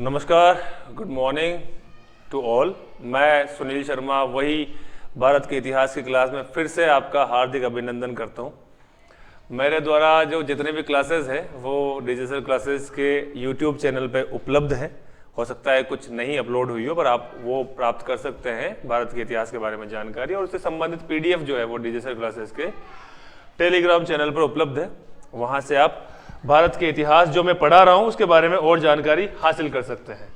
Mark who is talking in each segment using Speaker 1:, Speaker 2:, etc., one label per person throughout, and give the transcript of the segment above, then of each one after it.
Speaker 1: नमस्कार, good morning to all. मैं सुनील शर्मा वही भारत के इतिहास की क्लास में फिर से आपका हार्दिक अभिनंदन करता हूँ। मेरे द्वारा जो जितने भी क्लासेस हैं वो डिजिटल क्लासेस के यूट्यूब चैनल पे उपलब्ध है। हो सकता है कुछ नहीं अपलोड हुई हो, पर आप वो प्राप्त कर सकते हैं भारत के इतिहास के बारे में जानकारी, और उससे संबंधित पीडीएफ जो है वो डिजिटल क्लासेस के टेलीग्राम चैनल पर उपलब्ध है। वहाँ से आप भारत के इतिहास जो मैं पढ़ा रहा हूँ उसके बारे में और जानकारी हासिल कर सकते हैं।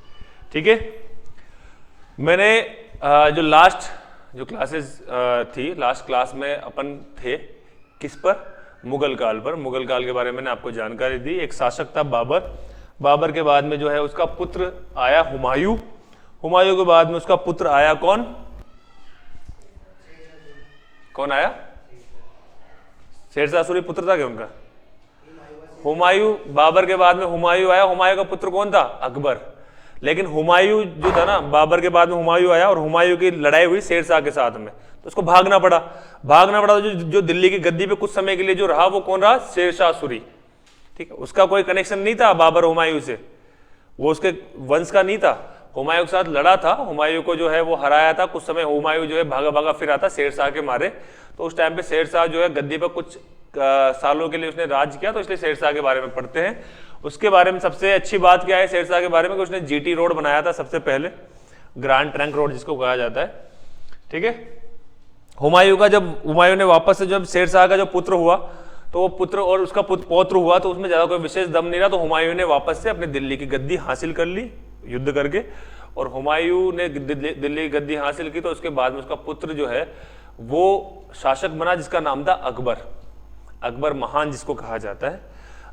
Speaker 1: ठीक है, मैंने जो लास्ट क्लासेस थी, लास्ट क्लास में अपन थे किस पर, मुगल काल पर। मुगल काल के बारे में मैंने आपको जानकारी दी। एक शासक था बाबर। बाबर के बाद में जो है उसका पुत्र आया हुमायूं। हुमायूं के बाद में उसका पुत्र आया कौन आया? शेरशाह सूरी पुत्र था क्या उनका? हुमायूं। बाबर के बाद में हुमायूं आया। हुमायूं का पुत्र कौन था? अकबर। लेकिन हुमायूं जो था ना, बाबर के बाद में हुमायूं आया और हुमायूं की लड़ाई हुई शेरशाह के साथ में, तो उसको भागना पड़ा। तो जो दिल्ली की गद्दी पे कुछ समय के लिए जो रहा वो कौन रहा? शेरशाह सूरी। ठीक है, उसका कोई कनेक्शन नहीं था बाबर हुमायूं से, वो उसके वंश का नहीं था। हुमायूं के साथ लड़ा था, हुमायूं को जो है वो हराया था। कुछ समय हुमायूं जो है भागा भागा फिर आता शेरशाह के मारे। तो उस टाइम पे शेरशाह जो है गद्दी पर कुछ सालों के लिए उसने राज किया, तो इसलिए शेरशाह के बारे में पढ़ते हैं। उसके बारे में सबसे अच्छी बात क्या है शेरशाह के बारे में कि उसने जीटी रोड बनाया था सबसे पहले, ग्रैंड ट्रंक रोड जिसको कहा जाता है। ठीक है, हुमायूं ने वापस से जब शेरशाह का जो पुत्र हुआ, तो वो पुत्र और उसका पौत्र हुआ, तो उसमें ज्यादा कोई विशेष दम नहीं रहा। तो हुमायूं ने वापस से अपनी दिल्ली की गद्दी हासिल कर ली युद्ध करके, और हुमायूं ने दिल्ली की गद्दी हासिल की। तो उसके बाद में उसका पुत्र जो है वो शासक बना, जिसका नाम था अकबर। अकबर महान जिसको कहा जाता है।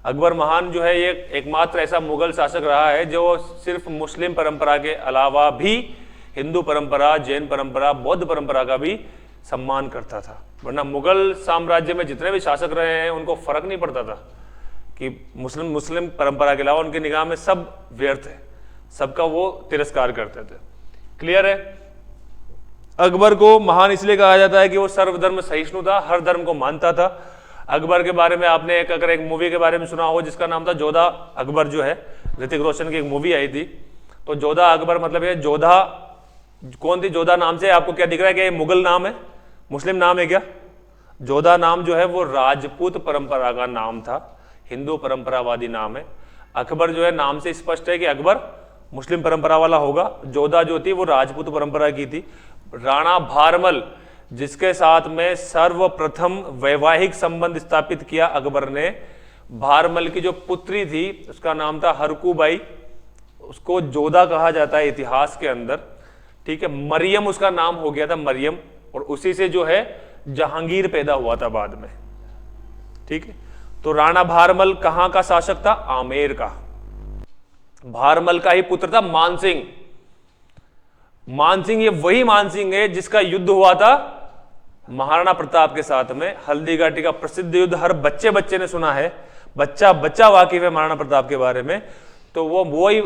Speaker 1: अकबर महान जो है ये एकमात्र ऐसा मुगल शासक रहा है जो सिर्फ मुस्लिम परंपरा के अलावा भी हिंदू परंपरा, जैन परंपरा, बौद्ध परंपरा का भी सम्मान करता था। वरना मुगल साम्राज्य में जितने भी शासक रहे हैं उनको फर्क नहीं पड़ता था कि मुस्लिम परंपरा के अलावा उनकी निगाह में सब व्यर्थ है, सबका वो तिरस्कार करते थे। क्लियर है? अकबर को महान इसलिए कहा जाता है कि वो सर्वधर्म सहिष्णु था, हर धर्म को मानता था। अकबर के बारे में आपने अगर एक मूवी के बारे में सुना हो जिसका नाम था जोधा अकबर, जो है ऋतिक रोशन की एक मूवी आई थी। तो जोधा अकबर मतलब ये जोधा कौन थी? जोधा नाम से आपको क्या दिख रहा है कि ये मुगल नाम है, मुस्लिम नाम है क्या? जोधा नाम जो है वो राजपूत परंपरा का नाम था, हिंदू परंपरावादी नाम है। अकबर जो है नाम से स्पष्ट है कि अकबर मुस्लिम परंपरा वाला होगा। जोधा जो थी वो राजपूत परंपरा की थी। राणा भारमल जिसके साथ में सर्वप्रथम वैवाहिक संबंध स्थापित किया अकबर ने, भारमल की जो पुत्री थी उसका नाम था हरकूबाई, उसको जोधा कहा जाता है इतिहास के अंदर। ठीक है, मरियम उसका नाम हो गया था, मरियम, और उसी से जो है जहांगीर पैदा हुआ था बाद में। ठीक है, तो राणा भारमल कहां का शासक था? आमेर का। भारमल का ही पुत्र था मानसिंह। मानसिंह ये वही मानसिंह है जिसका युद्ध हुआ था महाराणा प्रताप के साथ में, हल्दी घाटी का प्रसिद्ध युद्ध। हर बच्चे ने सुना है, बच्चा वाकिफ है महाराणा प्रताप के बारे में। तो वो वही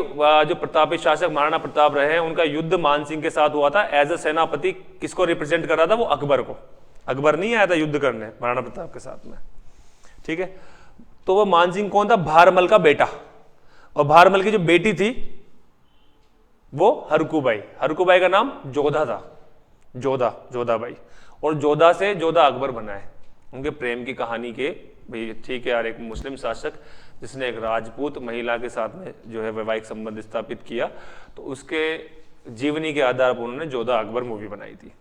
Speaker 1: जो प्रतापी शासक महाराणा प्रताप रहे हैं, उनका युद्ध मानसिंह के साथ हुआ था। एज अ सेनापति किसको रिप्रेजेंट कर रहा था? वो अकबर को। अकबर नहीं आया था युद्ध करने महाराणा प्रताप के साथ में। ठीक है, तो वो मानसिंह कौन था? भारमल का बेटा। और भारमल की जो बेटी थी वो हरकूबाई। हरकूबाई का नाम जोधा था, जोधाबाई। और जोधा से जोधा अकबर बना है। उनके प्रेम की कहानी के भाई, ठीक है यार, एक मुस्लिम शासक जिसने एक राजपूत महिला के साथ में जो है वैवाहिक संबंध स्थापित किया, तो उसके जीवनी के आधार पर उन्होंने जोधा अकबर मूवी बनाई थी।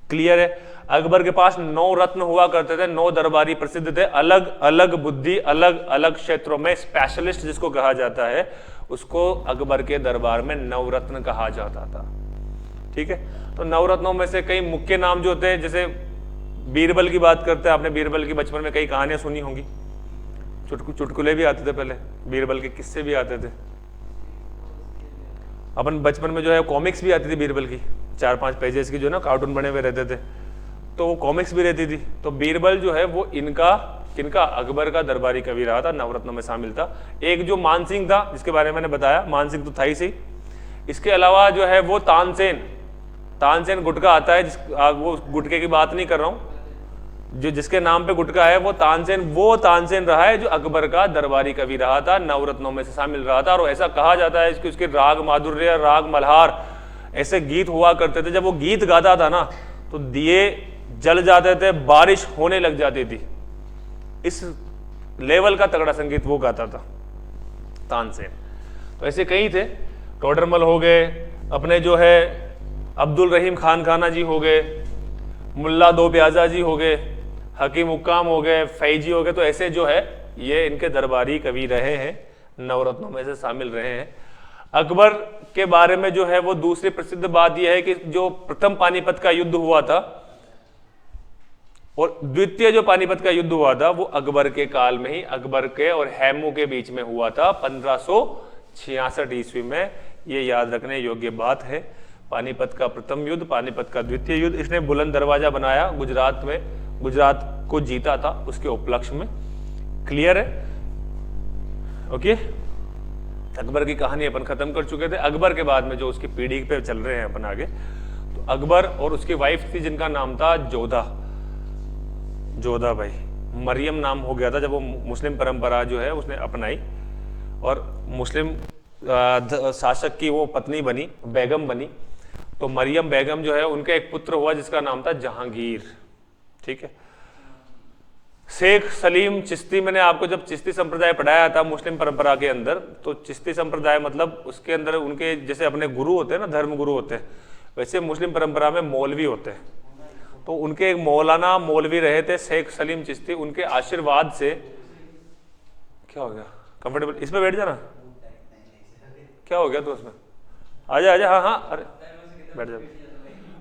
Speaker 1: क्लियर है? अकबर के पास 9 रत्न हुआ करते थे, 9 दरबारी प्रसिद्ध थे, अलग अलग बुद्धि, अलग अलग क्षेत्रों में स्पेशलिस्ट जिसको कहा जाता है, उसको अकबर के दरबार में नवरत्न कहा जाता था। ठीक है, तो नवरत्नों में से कई मुख्य नाम जो होते हैं, जैसे बीरबल की बात करते हैं। आपने बीरबल की बचपन में कई कहानियां सुनी होंगी, चुटकुले भी आते थे पहले, बीरबल के किस्से भी आते थे। अपन बचपन में जो है कॉमिक्स भी आती थी बीरबल की, 4-5 पेजेस की, जो ना कार्टून बने हुए रहते थे, तो वो कॉमिक्स भी रहती थी। तो बीरबल जो है वो किनका अकबर का दरबारी कवि रहा था, नवरत्नों में शामिल था। एक जो मानसिंह था जिसके बारे में मैंने बताया, मानसिंह तो था ही सही। इसके अलावा जो है वो तानसेन गुटका आता है, वो गुटके की बात नहीं कर रहा हूँ, जो जिसके नाम पे गुटका है वो तानसेन रहा है जो अकबर का दरबारी कवि रहा था, नवरत्नों में से शामिल रहा था। और ऐसा कहा जाता है कि उसके राग माधुर्य, राग मल्हार ऐसे गीत हुआ करते थे, जब वो गीत गाता था ना तो दिए जल जाते थे, बारिश होने लग जाती थी। इस लेवल का तगड़ा संगीत वो गाता था तानसेन। तो ऐसे कई थे, टोडरमल हो गए, अपने जो है अब्दुल रहीम खान खाना जी हो गए, मुल्ला दो प्याजा जी हो गए, हकीम हुक्काम हो गए, फैजी हो गए। तो ऐसे जो है ये इनके दरबारी कवि रहे हैं, नवरत्नों में से शामिल रहे हैं। अकबर के बारे में जो है वो दूसरी प्रसिद्ध बात यह है कि जो प्रथम पानीपत का युद्ध हुआ था और द्वितीय जो पानीपत का युद्ध हुआ था वो अकबर के काल में ही, अकबर के और हैमू के बीच में हुआ था 1566 ईस्वी में। ये याद रखने योग्य बात है। पानीपत का प्रथम युद्ध, पानीपत का द्वितीय युद्ध, इसने बुलंद दरवाजा बनाया गुजरात में, गुजरात को जीता था उसके उपलक्ष्य में। क्लियर है? ओके, अकबर की कहानी अपन खत्म कर चुके थे। अकबर के बाद में जो उसकी पीढ़ी पे चल रहे हैं अपन आगे, तो अकबर और उसकी वाइफ थी जिनका नाम था जोधा भाई। मरियम नाम हो गया था जब वो मुस्लिम परंपरा जो है उसने अपनाई और मुस्लिम शासक की वो पत्नी बनी, बेगम बनी। तो मरियम बेगम जो है उनका एक पुत्र हुआ जिसका नाम था जहांगीर। ठीक है। शेख सलीम चिश्ती, मैंने आपको जब चिश्ती संप्रदाय पढ़ाया था मुस्लिम परंपरा के अंदर, तो चिश्ती संप्रदाय मतलब उसके अंदर उनके जैसे अपने गुरु होते हैं ना, धर्म गुरु होते हैं, वैसे मुस्लिम परंपरा में मौलवी होते हैं। तो उनके एक मौलाना मौलवी रहे थे शेख सलीम चिश्ती। उनके आशीर्वाद से क्या हो गया? कंफर्टेबल इसमें बैठ जाना। क्या हो गया तो उसमें? आजा आजा। हाँ हाँ, अरे बैठ जा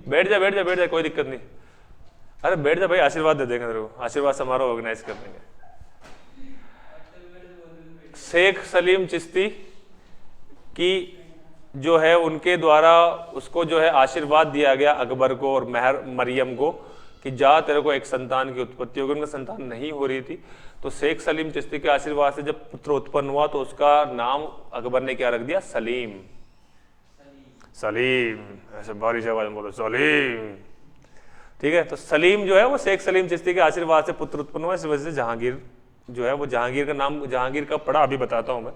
Speaker 1: बैठ जा बैठ जा बैठ जा, कोई दिक्कत नहीं। अरे बैठ जा भाई, आशीर्वाद दे देंगे तेरे को, आशीर्वाद समारोह ऑर्गेनाइज कर देंगे। शेख सलीम चिश्ती की जो है उनके द्वारा उसको जो है आशीर्वाद दिया गया अकबर को और मरियम को कि जा तेरे को एक संतान की उत्पत्ति होगी। उनका संतान नहीं हो रही थी, तो शेख सलीम चिश्ती के आशीर्वाद से जब पुत्र उत्पन्न हुआ तो उसका नाम अकबर ने क्या रख दिया? सलीम। सलीम, ऐसे बारिश आवाज में बोलो सलीम। ठीक है, तो सलीम जो है वो शेख सलीम चिश्ती के आशीर्वाद से पुत्र उत्पन्न हुआ। इस वजह से जहांगीर जो है वो जहांगीर का नाम, जहांगीर का पढ़ा अभी बताता हूं मैं,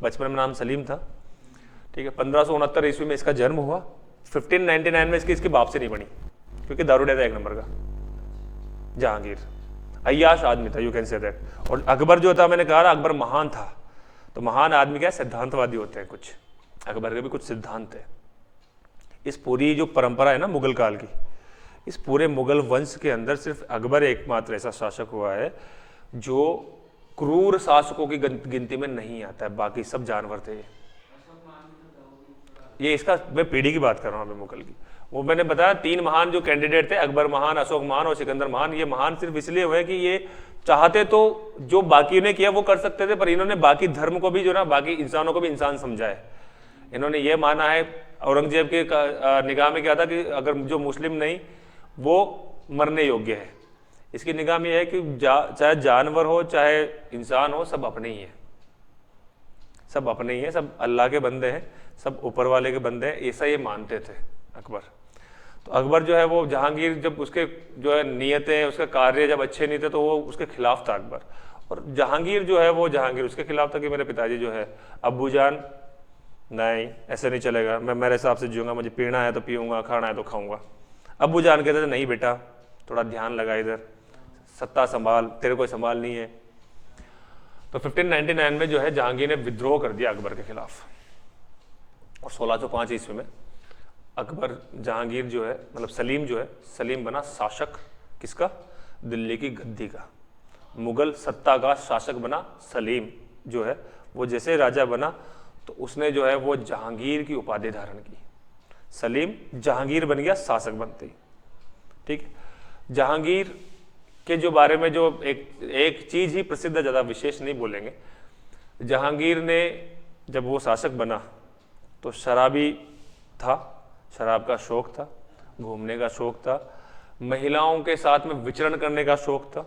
Speaker 1: बचपन में नाम सलीम था। ठीक है, 1569 ईस्वी में इसका जन्म हुआ। 1599 में इसकी बाप से नहीं बनी क्योंकि दारूडिया था एक नंबर का। जहांगीर अय्याश आदमी था, यू कैन से दैट। और अकबर जो था, मैंने कहा अकबर महान था, तो महान आदमी क्या सिद्धांतवादी होते हैं कुछ, अकबर के भी कुछ सिद्धांत है। इस पूरी जो परंपरा है ना मुगल काल की, इस पूरे मुगल वंश के अंदर सिर्फ अकबर एकमात्र ऐसा शासक हुआ है जो क्रूर शासकों की गिनती में नहीं आता है, बाकी सब जानवर थे। ये इसका मैं पीढ़ी की बात कर रहा हूँ अभी मुगल की। वो मैंने बताया 3 महान जो कैंडिडेट थे, अकबर महान, अशोक महान और सिकंदर महान। ये महान सिर्फ इसलिए हुए कि ये चाहते तो जो बाकी ने किया वो कर सकते थे, पर इन्होंने बाकी धर्म को भी जो ना, बाकी इंसानों को भी इंसान समझा है। इन्होंने ये माना है, औरंगजेब के निगाह में क्या था कि अगर जो मुस्लिम नहीं वो मरने योग्य है। इसकी निगाह में यह है कि चाहे जानवर हो चाहे इंसान हो, सब अपने ही है, सब अपने ही है, सब अल्लाह के बंदे हैं, सब ऊपर वाले के बंदे हैं, ऐसा ये मानते थे अकबर। तो अकबर जो है वो जहांगीर, जब उसके जो है नियतें, उसके कार्य जब अच्छे नहीं थे तो वो उसके खिलाफ था अकबर। और जहांगीर जो है वो जहांगीर उसके खिलाफ था कि मेरे पिताजी जो है, अब्बू जान नहीं ऐसे नहीं चलेगा, मैं मेरे हिसाब से जीऊंगा, मुझे पीना है तो पीऊंगा, खाना है तो खाऊंगा। अब्बू जान कहते थे नहीं बेटा, थोड़ा ध्यान लगा इधर, सत्ता संभाल, तेरे को संभाल नहीं है। तो 1599 में जो है जहांगीर ने विद्रोह कर दिया अकबर के खिलाफ। और 1605 ईस्वी में अकबर, जहांगीर जो है मतलब सलीम जो है, सलीम बना शासक किसका? दिल्ली की गद्दी का, मुगल सत्ता का शासक बना सलीम जो है। वो जैसे राजा बना तो उसने जो है वो जहांगीर की उपाधि धारण की। सलीम जहांगीर बन गया शासक बनते ही। ठीक है, जहांगीर के जो बारे में जो एक चीज ही प्रसिद्ध है, ज्यादा विशेष नहीं बोलेंगे। जहांगीर ने जब वो शासक बना तो शराबी था, शराब का शौक था, घूमने का शौक था, महिलाओं के साथ में विचरण करने का शौक था।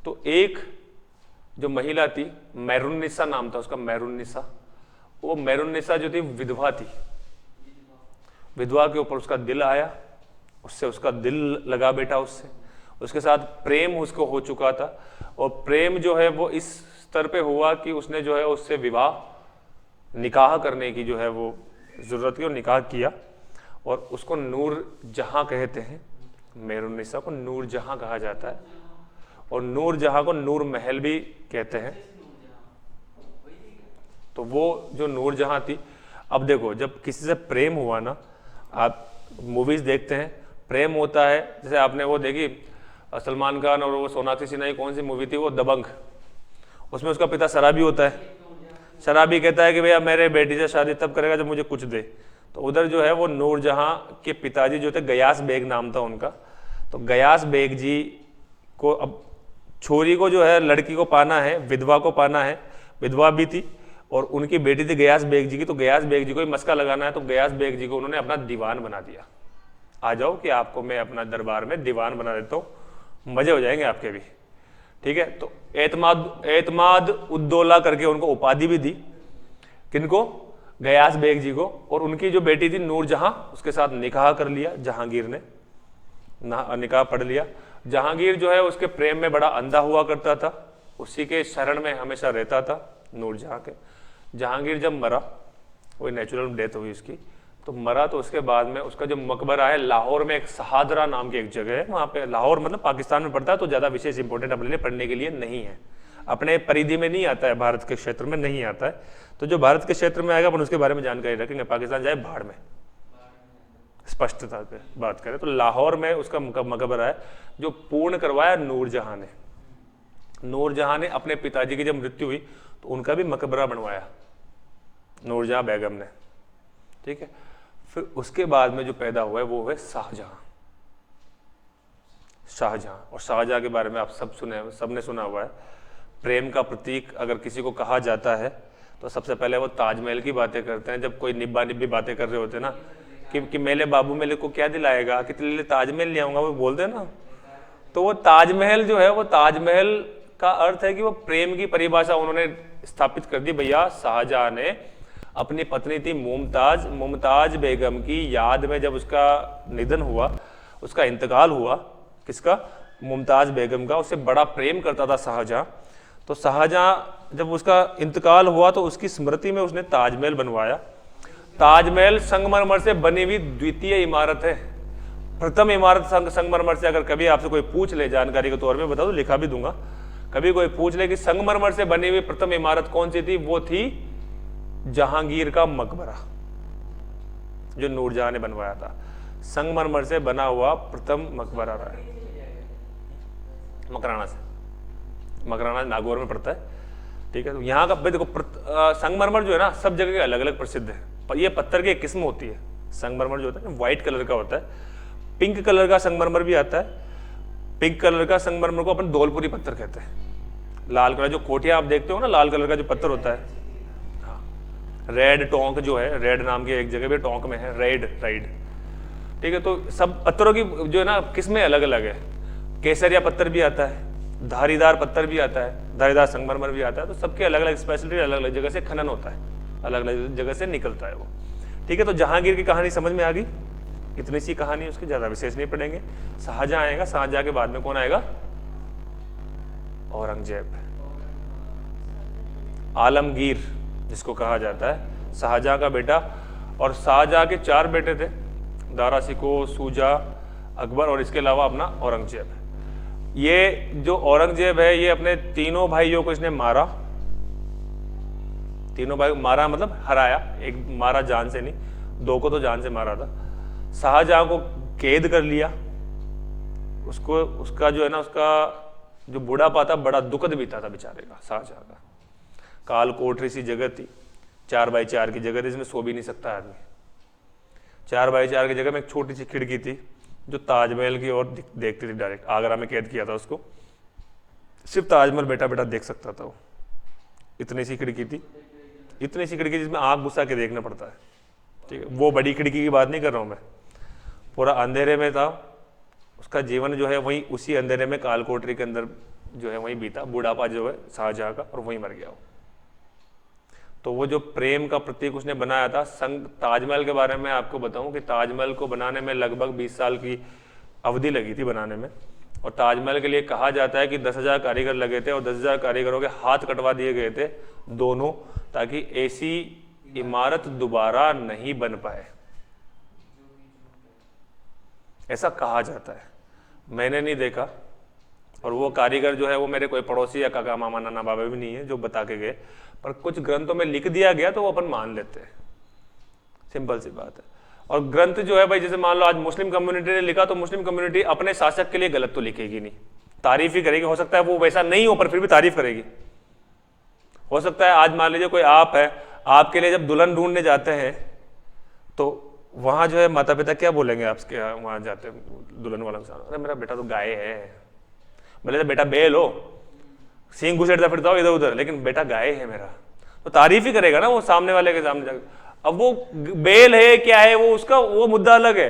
Speaker 1: तो एक जो महिला थी, मैरुन्निसा नाम था उसका, मैरुन्निसा, वो मैरुन्निसा जो थी विधवा थी। विधवा के ऊपर उसका दिल आया, उससे उसका दिल लगा बैठा उससे। उसके साथ प्रेम उसको हो चुका था, और प्रेम जो है वो इस स्तर पे हुआ कि उसने जो है उससे विवाह निकाह करने की जो है वो ज़रूरत की और निकाह किया, और उसको नूर जहां कहते हैं। मेहरुन्निसा को नूर जहां कहा जाता है, और नूर जहां को नूर महल भी कहते हैं। तो वो जो नूर जहां थी, अब देखो जब किसी से प्रेम हुआ ना, आप मूवीज देखते हैं, प्रेम होता है, जैसे आपने वो देखी सलमान खान और वो सोनाक्षी सिन्हा की कौन सी मूवी थी वो दबंग, उसमें उसका पिता शराबी होता है, शराबी कहता है कि भैया मेरे बेटी से शादी तब करेगा जब मुझे कुछ दे। तो उधर जो है वो नूरजहां के पिताजी जो थे, गयास बेग नाम था उनका, तो गयास बेग जी को अब छोरी को जो है लड़की को पाना है, विधवा को पाना है, विधवा भी थी और उनकी बेटी थी गयास बेग जी की, तो गयास बेग जी को ही मस्का लगाना है, तो गयास बेग जी को उन्होंने अपना दीवान बना दिया। आ जाओ कि आपको मैं अपना दरबार में दीवान बना देता हूँ, मजे हो जाएंगे आपके भी, ठीक है। तो एतमाद उद्दौला करके उनको उपाधि भी दी, किनको, गयास बेग जी को, और उनकी जो बेटी थी नूरजहां, उसके साथ निकाह कर लिया जहांगीर ने, निकाह पढ़ लिया। जहांगीर जो है उसके प्रेम में बड़ा अंधा हुआ करता था, उसी के शरण में हमेशा रहता था नूरजहां के। जहांगीर जब मरा, वही नेचुरल डेथ हुई उसकी, तो मरा तो उसके बाद में उसका जो मकबरा है लाहौर में, एक सहादरा नाम की एक जगह है, वहाँ पे, लाहौर मतलब पाकिस्तान में पड़ता है, तो ज़्यादा विशेष इंपॉर्टेंट अपने लिए पढ़ने के लिए नहीं है, अपने परिधि में नहीं आता है, भारत के क्षेत्र में नहीं आता है। तो जो भारत के क्षेत्र में आएगा अपन उसके बारे में जानकारी रखेंगे, पाकिस्तान जाए बाढ़ में, स्पष्टता पे बात करें तो लाहौर में उसका मकबरा है, जो पूर्ण करवाया नूरजहां ने। नूरजहां ने अपने पिताजी की जब मृत्यु हुई तो उनका भी मकबरा बनवाया नूरजहां बेगम ने, ठीक है। फिर उसके बाद में जो पैदा हुआ है वो है शाहजहां। शाहजहां, और शाहजहां के बारे में आप सब सुने, सबने सुना हुआ है, प्रेम का प्रतीक अगर किसी को कहा जाता है तो सबसे पहले वो ताजमहल की बातें करते हैं। जब कोई निब्बा निब्बी बातें कर रहे होते हैं ना कि मेरे बाबू मेरे को क्या दिलाएगा, कि तेरे लिए ताजमहल ले आऊंगा, वो बोलते हैं ना, तो वो ताजमहल जो है, वो ताजमहल का अर्थ है कि वो प्रेम की परिभाषा उन्होंने स्थापित कर दी। भैया शाहजहां ने अपनी पत्नी थी मुमताज बेगम की याद में, जब उसका निधन हुआ, उसका इंतकाल हुआ, किसका, मुमताज बेगम का, उससे बड़ा प्रेम करता था शाहजहां। तो शाहजहां जब उसका इंतकाल हुआ तो उसकी स्मृति में उसने ताजमहल बनवाया। ताजमहल संगमरमर से बनी हुई द्वितीय इमारत है, प्रथम इमारत संगमरमर से, अगर कभी आपसे कोई पूछ ले, जानकारी के तौर पे बता दो, लिखा भी दूंगा, कभी कोई पूछ ले कि संगमरमर से बनी हुई प्रथम इमारत कौन सी थी, वो थी जहांगीर का मकबरा, जो नूरजहां ने बनवाया था। संगमरमर से बना हुआ प्रथम मकबरा रहा है, मकराना से, मकराना नागौर में पड़ता है, ठीक है। तो यहाँ का भाई देखो, संगमरमर जो है ना सब जगह अलग अलग प्रसिद्ध है, ये पत्थर की एक किस्म होती है। संगमरमर जो होता है व्हाइट कलर का होता है, पिंक कलर का संगमरमर भी आता है। पिंक कलर का संगमरमर को अपन धौलपुरी पत्थर कहते हैं। लाल कलर जो कोठिया आप देखते हो ना, लाल कलर का जो पत्थर होता है, रेड टोंक जो है, रेड नाम की एक जगह पे टोंक में है, रेड, ठीक है। तो सब पत्थरों की जो है ना किस्में अलग अलग है। केसरिया पत्थर भी आता है, धारीदार पत्थर भी आता है, धारीदार संगमरमर भी आता है। तो सबके अलग अलग स्पेशलिटी, अलग अलग जगह से खनन होता है, अलग अलग जगह से निकलता है वो, ठीक है। तो जहांगीर की कहानी समझ में आ गई, इतनी सी कहानी, उसकी ज्यादा विशेष नहीं पढ़ेंगे। शाहजहां आएगा, शाहजहां के बाद में कौन आएगा, औरंगजेब, आलमगीर जिसको कहा जाता है, शाहजहां का बेटा। और शाहजहां के 4 बेटे थे, दारा शिकोह, शुजा, अकबर और इसके अलावा अपना औरंगजेब। ये जो औरंगजेब है, ये अपने तीनों भाइयों को इसने मारा, तीनों भाई मारा मतलब हराया, एक मारा जान से नहीं, 2 को तो जान से मारा था। शाहजहां को कैद कर लिया, उसको, उसका जो है ना, उसका जो बुढ़ापा था बड़ा दुखद बीता था बेचारे का, शाहजहां का। काल कोठरी सी जगह थी, 4x4 की जगह थी, इसमें सो भी नहीं सकता आदमी। 4x4 की जगह में एक छोटी सी खिड़की थी जो ताजमहल की ओर देखती थी डायरेक्ट। आगरा में कैद किया था उसको, सिर्फ ताजमहल बेटा बेटा देख सकता था वो, इतनी सी खिड़की थी, इतनी सी खिड़की जिसमें आंख घुसा के देखना पड़ता है, ठीक है। वो बड़ी खिड़की की बात नहीं कर रहा हूँ मैं, पूरा अंधेरे में था उसका जीवन जो है, वहीं उसी अंधेरे में काल कोठरी के अंदर जो है वहीं बीता, बुढ़ापा जो है शाहजहां का, और वहीं मर गया वो। तो वो जो प्रेम का प्रतीक उसने बनाया था, ताजमहल के बारे में आपको बताऊं कि ताजमहल को बनाने में लगभग 20 साल की अवधि लगी थी बनाने में। और ताजमहल के लिए कहा जाता है कि 10,000 कारीगर लगे थे और 10,000 कारीगरों के हाथ कटवा दिए गए थे दोनों, ताकि ऐसी इमारत दोबारा नहीं बन पाए, ऐसा कहा जाता है। मैंने नहीं देखा, और वो कारीगर जो है वो मेरे कोई पड़ोसी या काका मामा नाना बाबा भी नहीं है जो बता के गए, पर कुछ ग्रंथों में लिख दिया गया तो वो अपन मान लेते हैं, सिंपल सी बात है। और ग्रंथ जो है भाई, जैसे मान लो आज मुस्लिम कम्युनिटी ने लिखा, तो मुस्लिम कम्युनिटी अपने शासक के लिए गलत तो लिखेगी नहीं, तारीफ ही करेगी। हो सकता है वो वैसा नहीं हो पर फिर भी तारीफ करेगी। हो सकता है आज मान लीजिए कोई आप है, आपके लिए जब दुल्हन ढूंढने जाते हैं तो वहां जो है माता पिता क्या बोलेंगे आपके यहाँ, वहां जाते हैं दुल्हन वाला इंसान, अरे मेरा बेटा तो गाय है, बोले बेटा बेल हो, सींग घुसेड़ता फिरता हो इधर उधर, लेकिन बेटा गाय है मेरा, तो तारीफ ही करेगा ना वो सामने वाले के सामने जाकर। अब वो बेल है क्या है वो उसका वो मुद्दा अलग है,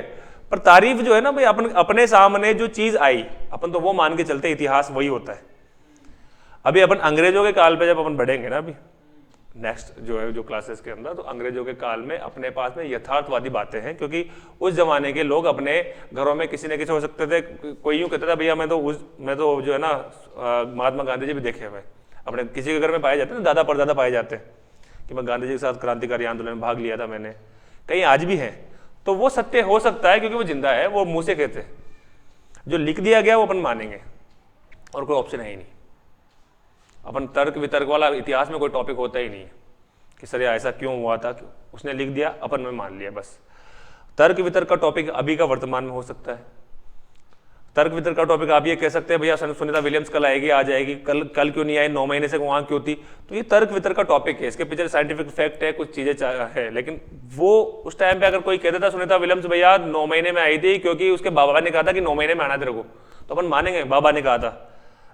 Speaker 1: पर तारीफ जो है ना भाई, अपने सामने जो चीज आई अपन तो वो मान के चलते, इतिहास वही होता है। अभी अपन अंग्रेजों के काल पे जब अपन बढ़ेंगे ना, अभी नेक्स्ट जो है जो क्लासेस के अंदर, तो अंग्रेजों के काल में अपने पास में यथार्थवादी बातें हैं, क्योंकि उस जमाने के लोग अपने घरों में किसी न किसी हो सकते थे, कोई यूं कहता था भैया मैं तो जो है ना महात्मा गांधी जी भी देखे हुए अपने किसी के घर में पाए जाते हैं, दादा परदादा पाए जाते हैं कि मैं गांधी जी के साथ क्रांतिकारी आंदोलन में भाग लिया था मैंने, कहीं आज भी हैं, तो वो सत्य हो सकता है क्योंकि वो जिंदा है, वो मुंह से कहते हैं। जो लिख दिया गया वो अपन मानेंगे और कोई ऑप्शन है ही नहीं। अपन तर्क वितर्क वाला इतिहास में कोई टॉपिक होता ही नहीं है कि सर ऐसा क्यों हुआ था, क्यों उसने लिख दिया अपन में मान लिया बस। तर्क वितर्क का टॉपिक अभी का वर्तमान में हो सकता है। तर्क वितर्क का टॉपिक आप ये कह सकते हैं भैया सुनीता विलियम्स कल आएगी, आ जाएगी, कल क्यों नहीं आई, 9 महीने से वहां क्यों थी, तो ये तर्क वितर्क का टॉपिक है, इसके पीछे साइंटिफिक फैक्ट है, कुछ चीजें है। लेकिन वो उस टाइम पे अगर कोई कह देता सुनीता विलियम्स भैया 9 महीने में आई थी क्योंकि उसके बाबा ने कहा था कि 9 महीने में आना तेरे को, तो अपन मानेंगे बाबा ने कहा था।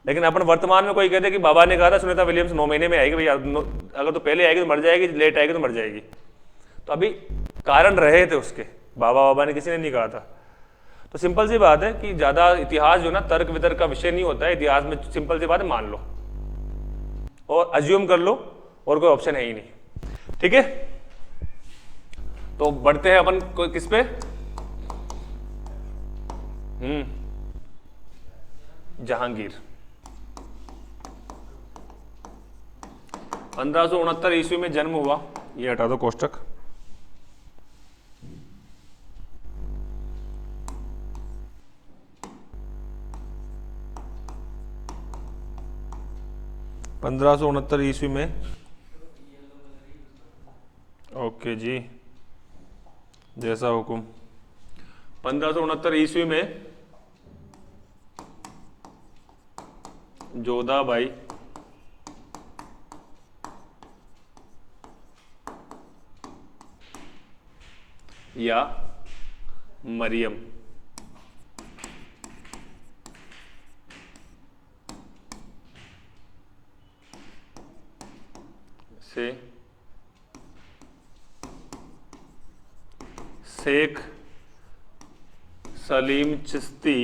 Speaker 1: लेकिन अपन वर्तमान में कोई कहते कि बाबा ने कहा था सुनीता विलियम्स 9 महीने में आएगी, भैया अगर तो पहले आएगी तो मर जाएगी, लेट आएगी तो मर जाएगी, तो अभी कारण रहे थे उसके, बाबा ने किसी ने नहीं कहा था। तो सिंपल सी बात है कि ज्यादा इतिहास जो ना तर्क वितर्क का विषय नहीं होता है। इतिहास में सिंपल सी बात है, मान लो और अज्यूम कर लो, और कोई ऑप्शन है ही नहीं। ठीक है, तो बढ़ते हैं अपन किस पे, जहांगीर। 1569 ईस्वी में जन्म हुआ, ये हटा दो कोष्टक। ईस्वी में, ओके जी जैसा हुकुम। 1569 ईस्वी में जोधाबाई या मरियम से शेख सलीम चिश्ती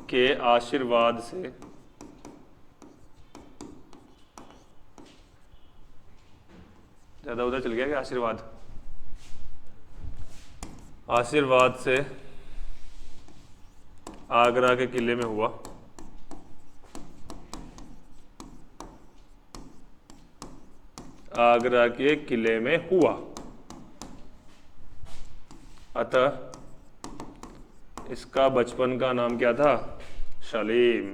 Speaker 1: के आशीर्वाद से ज्यादा उधर चल गया कि आशीर्वाद से आगरा के किले में हुआ। आगरा के किले में हुआ, अतः इसका बचपन का नाम क्या था, सलीम।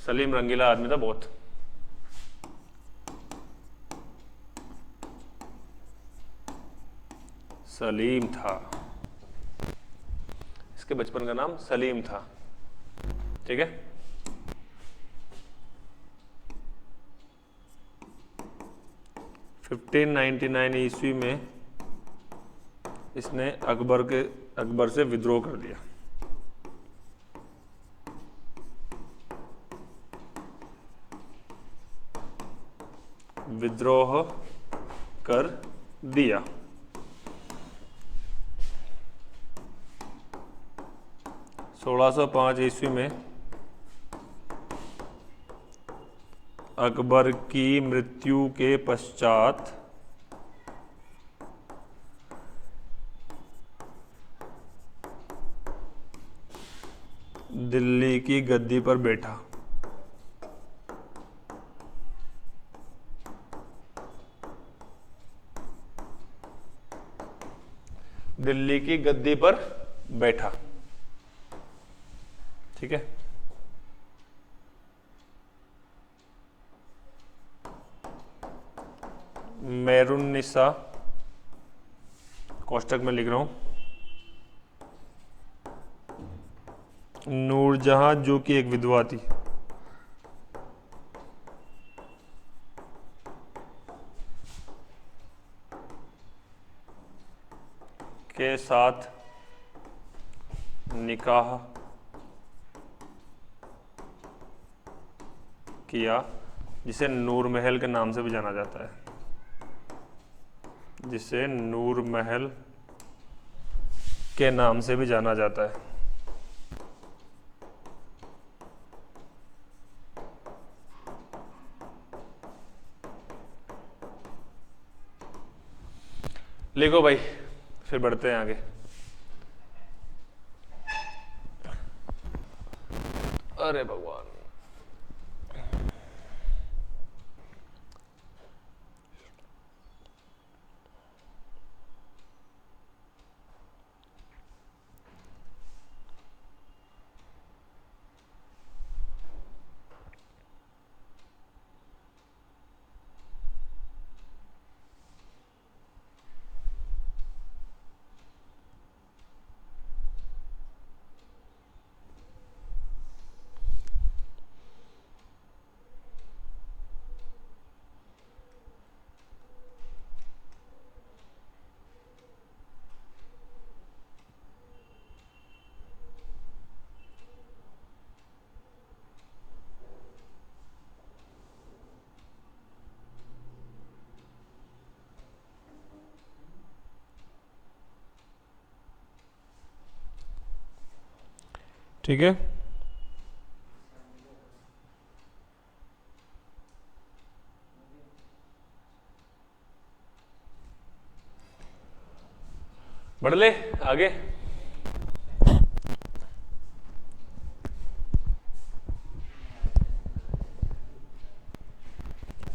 Speaker 1: सलीम रंगीला आदमी था बहुत। सलीम था, इसके बचपन का नाम सलीम था। ठीक है, ईस्वी में इसने अकबर से विद्रोह कर दिया। विद्रोह कर दिया। (1605) ईस्वी में अकबर की मृत्यु के पश्चात की गद्दी पर बैठा। दिल्ली की गद्दी पर बैठा, ठीक है। मेहरुन्निसा, कोष्टक में लिख रहा हूं, नूरजहां जो कि एक विधवा थी, के साथ निकाह किया, जिसे नूर महल के नाम से भी जाना जाता है, जिसे नूर महल के नाम से भी जाना जाता है। लिखो भाई, फिर बढ़ते हैं आगे। अरे भगवान, ठीक है। बढ़ ले आगे।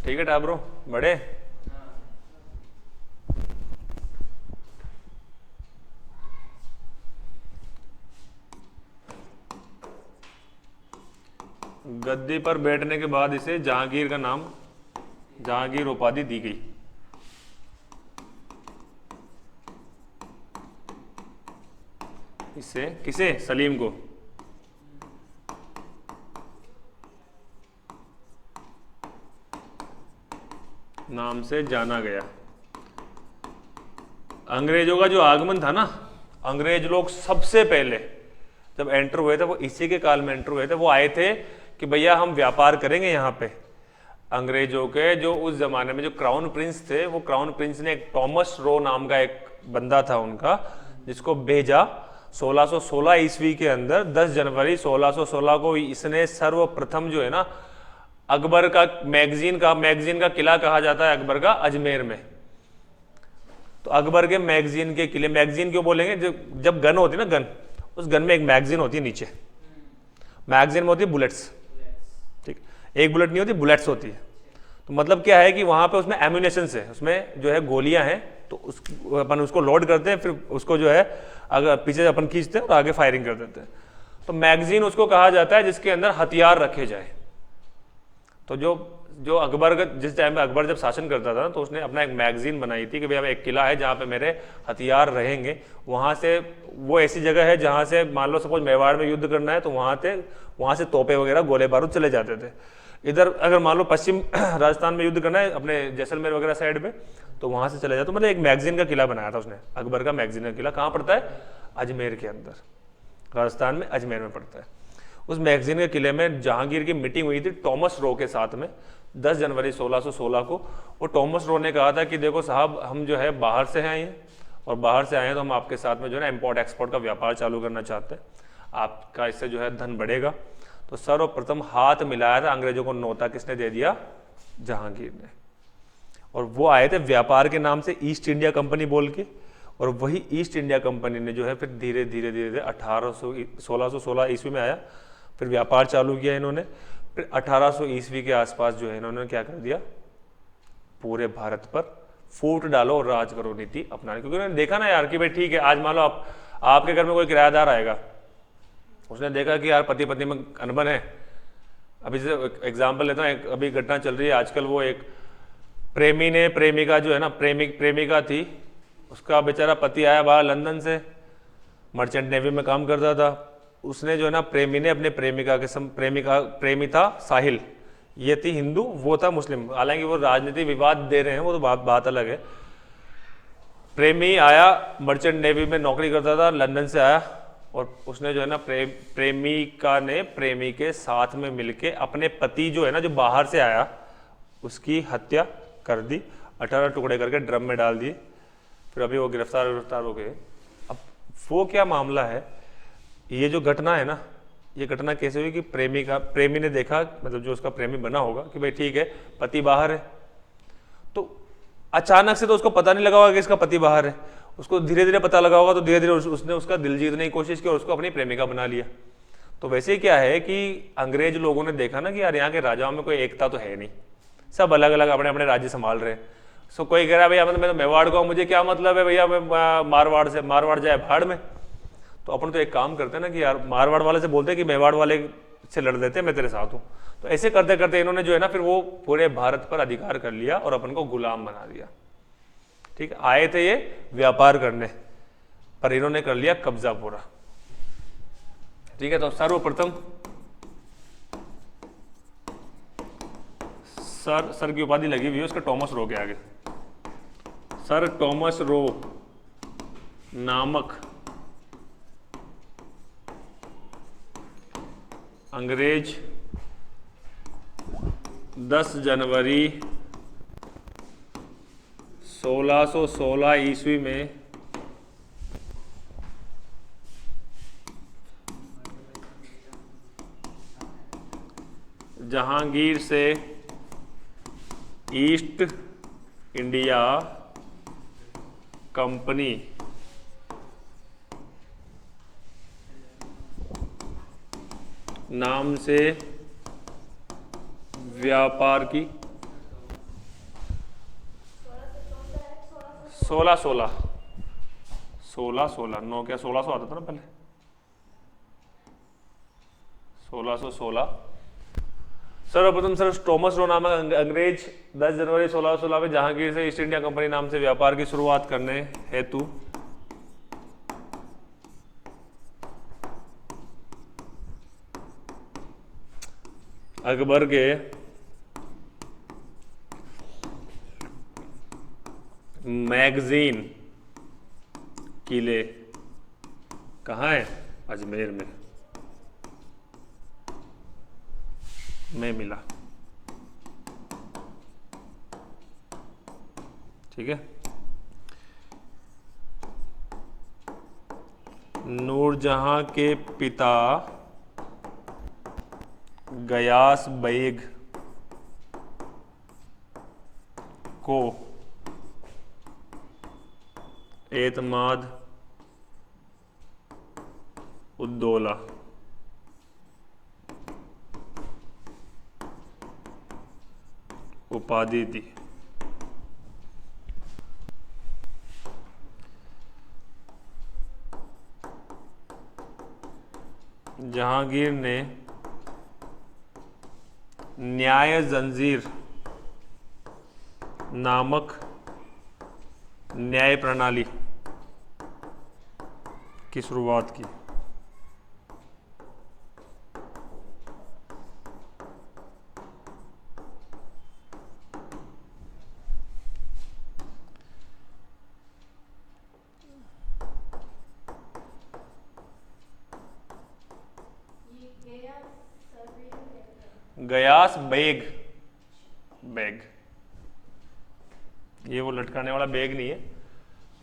Speaker 1: ठीक है टाबरो, बढ़े। गद्दी पर बैठने के बाद इसे जहांगीर का नाम, जहांगीर उपाधि दी गई। इससे किसे? सलीम को। नाम से जाना गया। अंग्रेजों का जो आगमन था ना, अंग्रेज लोग सबसे पहले जब एंटर हुए थे, वो इसी के काल में एंटर हुए थे। वो आए थे कि भैया हम व्यापार करेंगे यहाँ पे। अंग्रेजों के जो उस जमाने में जो क्राउन प्रिंस थे, वो क्राउन प्रिंस ने एक टॉमस रो नाम का एक बंदा था उनका, जिसको भेजा 1616 ईस्वी के अंदर। 10 जनवरी 1616 को इसने सर्वप्रथम जो है ना, अकबर का मैगजीन का किला कहा जाता है अकबर का, अजमेर में। तो अकबर के मैगजीन के किले, मैगजीन क्यों बोलेंगे? जब गन होती है ना, गन, उस गन में एक मैगजीन होती है नीचे। मैगजीन में होती है बुलेट्स, ठीक, एक बुलेट नहीं होती, बुलेट्स होती है। तो मतलब क्या है कि वहां पे उसमें एम्यूनेशन है, उसमें जो है गोलियां हैं, तो अपन उसको लोड करते हैं, फिर उसको जो है अगर पीछे अपन खींचते हैं और आगे फायरिंग कर देते हैं। तो मैगजीन उसको कहा जाता है जिसके अंदर हथियार रखे जाए। तो जो अकबर का, जिस टाइम में अकबर जब शासन करता था, तो उसने अपना एक मैगजीन बनाई थी कि भाई एक किला है जहाँ पे मेरे हथियार रहेंगे। वहाँ से, वो ऐसी जगह है जहाँ से मान लो सपोज मेवाड़ में युद्ध करना है, तो वहाँ से तोपे वगैरह, गोले बारूद चले जाते थे। इधर अगर मान लो पश्चिम राजस्थान में युद्ध करना है, अपने जैसलमेर वगैरह साइड में, तो वहाँ से चले जाते। तो मतलब एक मैगजीन का किला बनाया था उसने, अकबर का मैगजीन का किला। कहाँ पड़ता है? अजमेर के अंदर, राजस्थान में अजमेर में पड़ता है। उस मैगजीन के किले में जहांगीर की मीटिंग हुई थी टॉमस रो के साथ में 10 जनवरी 1616 को। वो टॉमस रो ने कहा था कि देखो साहब, हम जो है बाहर से आए हैं, और बाहर से आए हैं तो हम आपके साथ में जो है ना इम्पोर्ट एक्सपोर्ट का व्यापार चालू करना चाहते हैं, आपका इससे जो है धन बढ़ेगा। तो सर्वप्रथम हाथ मिलाया था अंग्रेजों को नौता किसने दे दिया? जहांगीर ने। और वो आए थे व्यापार के नाम से, ईस्ट इंडिया कंपनी बोल के। और वही ईस्ट इंडिया कंपनी ने जो है फिर धीरे धीरे 1616 ईस्वी में आया, फिर व्यापार चालू किया इन्होंने। फिर 1800 ईस्वी के आसपास जो है इन्होंने क्या कर दिया, पूरे भारत पर फूट डालो और राज करो नीति अपनाने, क्योंकि उन्होंने देखा ना यार कि भाई ठीक है, आज मान लो आपके घर में कोई किराएदार आएगा, उसने देखा कि यार पति पत्नी में अनबन है। अभी जैसे एग्जाम्पल लेता हूँ, अभी घटना चल रही है आजकल, वो एक प्रेमी ने प्रेमिका जो है ना, प्रेमिका थी, उसका बेचारा पति आया बाहर लंदन से, मर्चेंट नेवी में काम करता था। उसने जो है ना, प्रेमी ने अपने प्रेमिका के प्रेमी था साहिल, ये थी हिंदू, वो था मुस्लिम। हालांकि वो राजनीति विवाद दे रहे हैं, वो तो बात अलग है। प्रेमी आया, मर्चेंट नेवी में नौकरी करता था, लंदन से आया, और उसने जो है ना, प्रेमिका ने प्रेमी के साथ में मिलके अपने पति जो है ना, जो बाहर से आया, उसकी हत्या कर दी, 18 टुकड़े करके ड्रम में डाल दिए। फिर अभी वो गिरफ्तार हो गए। अब वो क्या मामला है, ये जो घटना है ना, ये घटना कैसे हुई कि प्रेमी ने देखा, मतलब जो उसका प्रेमी बना होगा, कि भाई ठीक है पति बाहर है, तो अचानक से तो उसको पता नहीं लगा होगा कि इसका पति बाहर है, उसको धीरे धीरे पता लगा होगा, तो धीरे धीरे उसने उसका दिल जीतने की कोशिश की और उसको अपनी प्रेमिका बना लिया। तो वैसे क्या है कि अंग्रेज लोगों ने देखा ना कि यार यहाँ के राजाओं में कोई एकता तो है नहीं, सब अलग अलग अपने अपने राज्य संभाल रहे हैं। सो कोई कह रहा है भैया मैं तो मेवाड़ का हूँ, मुझे क्या मतलब है भैया, मैं मारवाड़ जाए भाड़ में। तो अपन तो एक काम करते हैं ना कि यार मारवाड़ वाले से बोलते हैं कि मेवाड़ वाले से लड़ देते हैं, मैं तेरे साथ हूँ। तो ऐसे करते करते इन्होंने जो है ना, फिर वो पूरे भारत पर अधिकार कर लिया और अपन को गुलाम बना दिया। ठीक है, आए थे ये व्यापार करने, पर इन्होंने कर लिया कब्जा पूरा। ठीक है, तो सर्वप्रथम सर की उपाधि लगी हुई है उसका टॉमस रो के आगे। सर टॉमस रो नामक अंग्रेज 10 जनवरी 1616 ईस्वी में जहांगीर से ईस्ट इंडिया कंपनी नाम से व्यापार की 1616 9 क्या 1600 आता था ना पहले, 1616। सर्वप्रथम सर टॉमस रो नामक अंग्रेज 10 जनवरी 1616 में जहांगीर से ईस्ट इंडिया कंपनी नाम से व्यापार की शुरुआत करने हेतु अकबर के मैगजीन किले कहाँ है, अजमेर में मिला। ठीक है, नूरजहां के पिता गयास बेग को एतमाद उद्दौला उपाधि दी। जहांगीर ने न्याय जंजीर नामक न्याय प्रणाली की शुरुआत की। गयास बैग ये वो लटकाने वाला बैग नहीं है,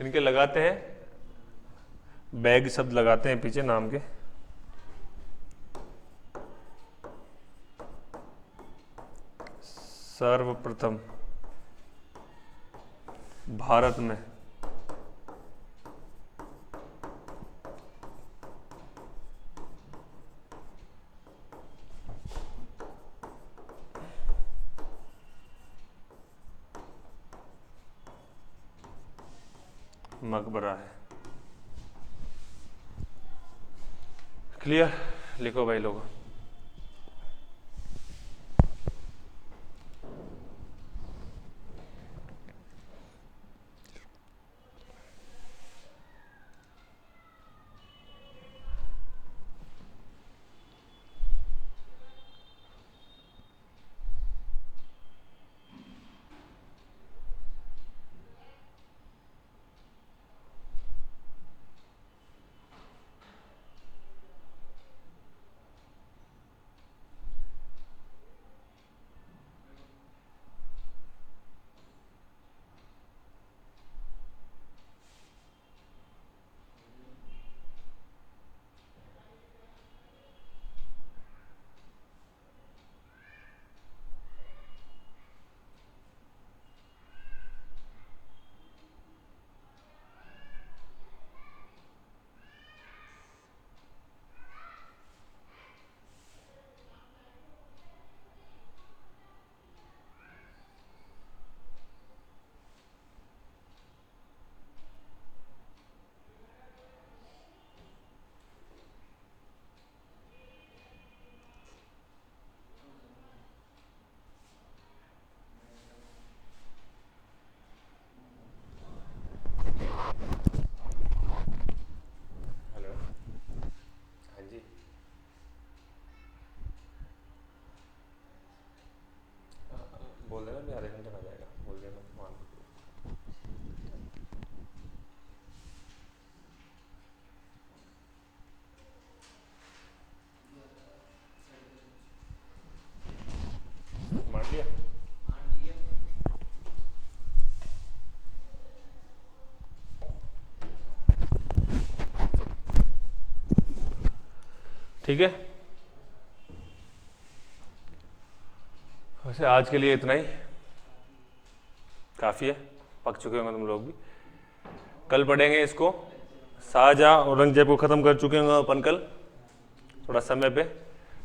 Speaker 1: इनके लगाते हैं बैग शब्द लगाते हैं पीछे नाम के। सर्वप्रथम भारत में मकबरा है। क्लियर? लिखो भाई लोग। बोल देना भी आधे घंटे में आ जाएगा, बोल देना मान लो। मान लिया? ठीक है, वैसे आज के लिए इतना ही काफ़ी है, पक चुके होंगे तुम लोग भी। कल पढ़ेंगे इसको, शाहजहां औरंगजेब को ख़त्म कर चुके होंगे अपन कल थोड़ा समय पे।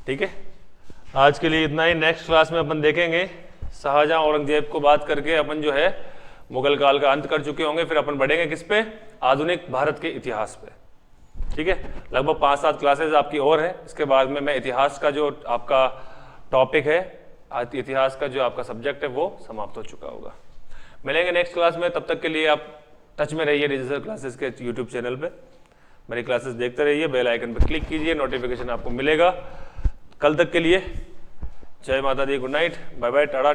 Speaker 1: ठीक है, आज के लिए इतना ही। नेक्स्ट क्लास में अपन देखेंगे शाहजहां औरंगजेब को बात करके अपन जो है मुगल काल का अंत कर चुके होंगे। फिर अपन बढ़ेंगे किस पे? आधुनिक भारत के इतिहास पे। ठीक है, लगभग 5-7 क्लासेज आपकी और है। इसके बाद में मैं इतिहास का जो आपका टॉपिक है, इतिहास का जो आपका सब्जेक्ट है वो समाप्त हो चुका होगा। मिलेंगे नेक्स्ट क्लास में, तब तक के लिए आप टच में रहिए डिजिटल क्लासेस के यूट्यूब चैनल पे। मेरी क्लासेस देखते रहिए, बेल आइकन पर क्लिक कीजिए, नोटिफिकेशन आपको मिलेगा। कल तक के लिए जय माता दी, good night, bye bye, Tata.